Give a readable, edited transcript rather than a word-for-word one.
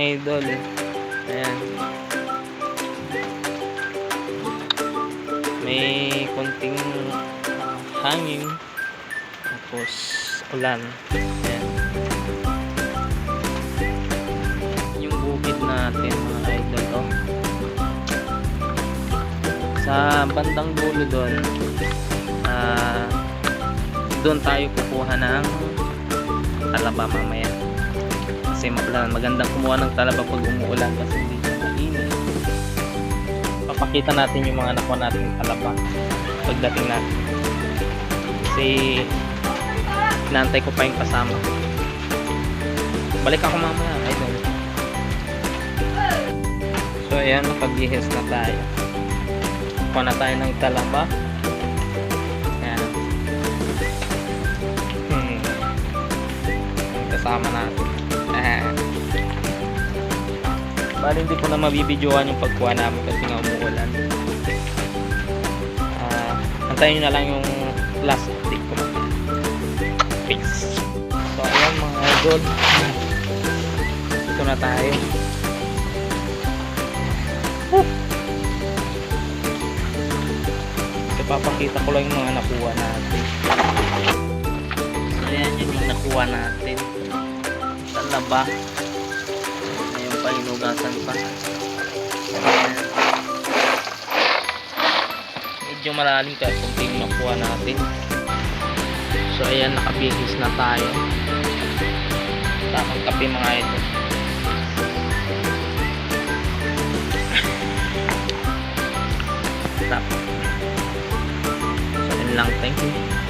idol. Ayan. May konting hangin. Tapos ulan. Ayan. Yung bukid natin mga idol. Oh. Sa bandang dulo doon, doon tayo kukuha ng talaba mamaya. Kasi magandang kumuha ng talaba pag umuulan kasi hindi siya mainit. Papakita natin yung mga nakuha natin talaba pagdating natin. Kasi inaantay ko pa yung kasama. Balik ako mamaya, idol. So ayan, nakaghihis na tayo. Kuha na tayo ng talaba. Ayan. Kasama natin. Bali hindi ko na mabibidyoan yung pagkuha namin kasi nga umuulan. Antayin nyo na lang yung last update ko. Peace. So ayan mga idol, ito na tayo. Papakita ko lang yung mga nakuha natin. So ayan yung nakuha natin. Talaba. Ayun pa, hinugasan pa. Ayan. Medyo malalim kaya kunting nakuha natin. So ayan, nakabihis na tayo. Tamang kape mga ito. Stop. So yun lang, thank you.